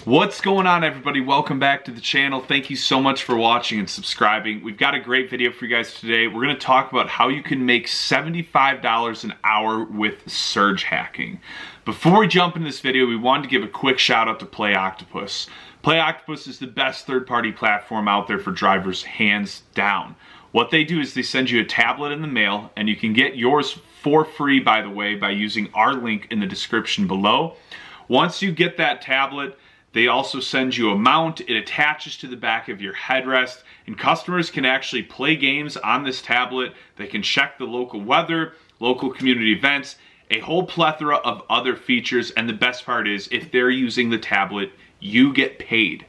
What's going on, everybody? Welcome back to the channel. Thank you so much for watching and subscribing. We've got a great video for you guys today. We're going to talk about how you can make $75 an hour with surge hacking. Before we jump into this video, we wanted to give a quick shout out to Play Octopus. Play Octopus is the best third-party platform out there for drivers, hands down. What they do is they send you a tablet in the mail, and you can get yours for free, by the way, by using our link in the description below. Once you get that tablet, they also send you a mount. It attaches to the back of your headrest, and customers can actually play games on this tablet. They can check the local weather, local community events, a whole plethora of other features, and the best part is if they're using the tablet, you get paid.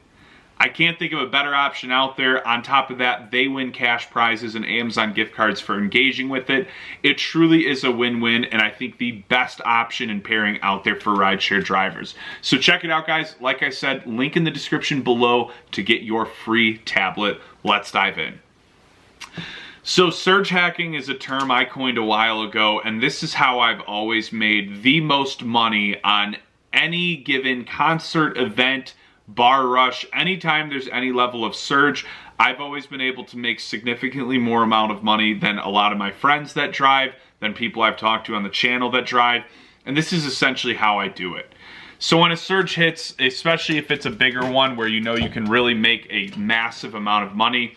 I can't think of a better option out there. On top of that, they win cash prizes and Amazon gift cards for engaging with it. It truly is a win-win, and I think the best option and pairing out there for rideshare drivers. So check it out, guys. Like I said, link in the description below to get your free tablet. Let's dive in. So surge hacking is a term I coined a while ago, and this is how I've always made the most money on any given concert, event, bar rush. Anytime there's any level of surge, I've always been able to make significantly more amount of money than a lot of my friends that drive, than people I've talked to on the channel that drive, and this is essentially how I do it. So when a surge hits, especially if it's a bigger one where you know you can really make a massive amount of money,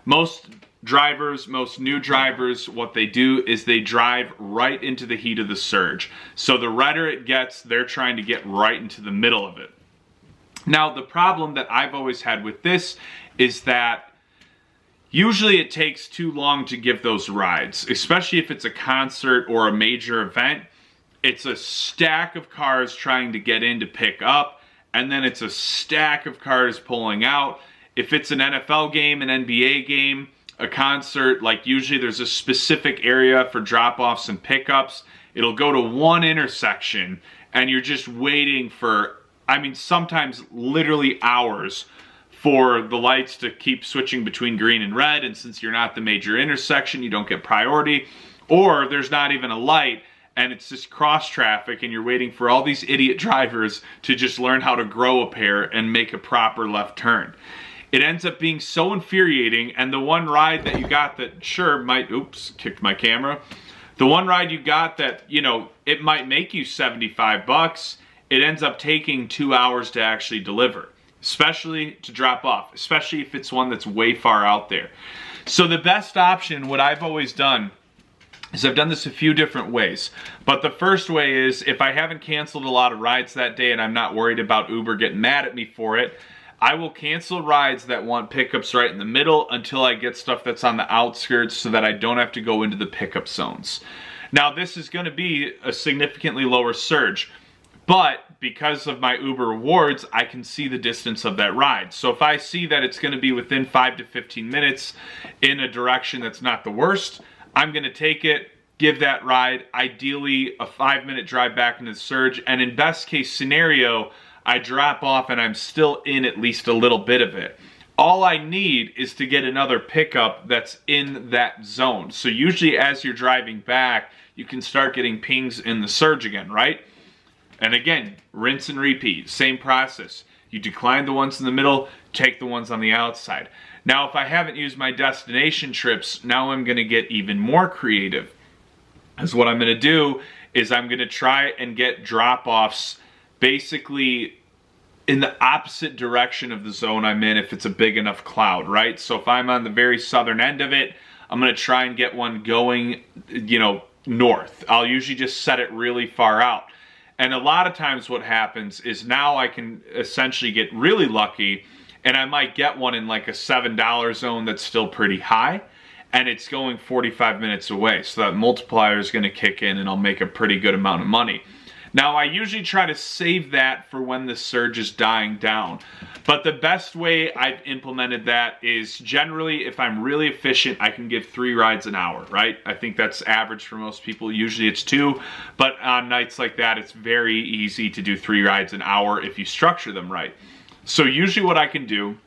most drivers, most new drivers, what they do is they drive right into the heat of the surge. So the redder it gets, they're trying to get right into the middle of it. Now, the problem that I've always had with this is that usually it takes too long to give those rides, especially if it's a concert or a major event. It's a stack of cars trying to get in to pick up, and then it's a stack of cars pulling out. If it's an NFL game, an NBA game, a concert, like usually there's a specific area for drop-offs and pickups. It'll go to one intersection, and you're just waiting for, I mean, sometimes literally hours for the lights to keep switching between green and red, and since you're not the major intersection, you don't get priority, or there's not even a light, and it's just cross traffic, and you're waiting for all these idiot drivers to just learn how to grow a pair and make a proper left turn. It ends up being so infuriating, and the one ride that you got that sure might, oops, kicked my camera. The one ride you got that, you know, it might make you 75 bucks, it ends up taking 2 hours to actually deliver, especially to drop off, especially if it's one that's way far out there. So the best option, what I've always done, is I've done this a few different ways. But the first way is if I haven't canceled a lot of rides that day and I'm not worried about Uber getting mad at me for it, I will cancel rides that want pickups right in the middle until I get stuff that's on the outskirts so that I don't have to go into the pickup zones. Now this is going to be a significantly lower surge, but because of my Uber rewards, I can see the distance of that ride. So if I see that it's going to be within 5 to 15 minutes in a direction that's not the worst, I'm going to take it, give that ride, ideally a 5-minute drive back into the surge, and in best case scenario, I drop off and I'm still in at least a little bit of it. All I need is to get another pickup that's in that zone. So usually as you're driving back, you can start getting pings in the surge again, right? And again, rinse and repeat, same process. You decline the ones in the middle, take the ones on the outside. Now, if I haven't used my destination trips, now I'm gonna get even more creative. Because what I'm gonna do is I'm gonna try and get drop-offs basically in the opposite direction of the zone I'm in if it's a big enough cloud, right? So if I'm on the very southern end of it, I'm gonna try and get one going, you know, north. I'll usually just set it really far out. And a lot of times what happens is now I can essentially get really lucky and I might get one in like a $7 zone that's still pretty high and it's going 45 minutes away. So that multiplier is gonna kick in and I'll make a pretty good amount of money. Now, I usually try to save that for when the surge is dying down. But the best way I've implemented that is generally, if I'm really efficient, I can give 3 rides an hour, right? I think that's average for most people. Usually it's 2, but on nights like that, it's very easy to do 3 rides an hour if you structure them right. So usually what I can do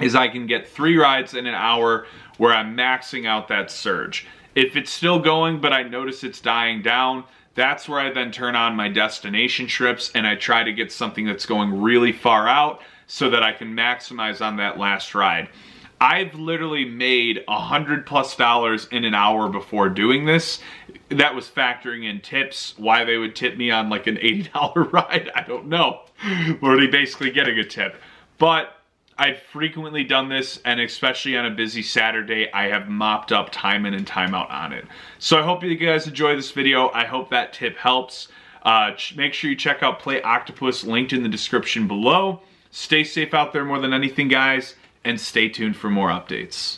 is I can get 3 rides in an hour where I'm maxing out that surge. If it's still going, but I notice it's dying down, That's where I then turn on my destination trips and I try to get something that's going really far out so that I can maximize on that last ride. I've literally made $100+ in an hour before doing this. That was factoring in tips. Why they would tip me on like an $80 ride, I don't know. Or they basically getting a tip. But I've frequently done this, and especially on a busy Saturday, I have mopped up time in and time out on it. So I hope you guys enjoy this video. I hope that tip helps. Make sure you check out Play Octopus, linked in the description below. Stay safe out there more than anything, guys, and stay tuned for more updates.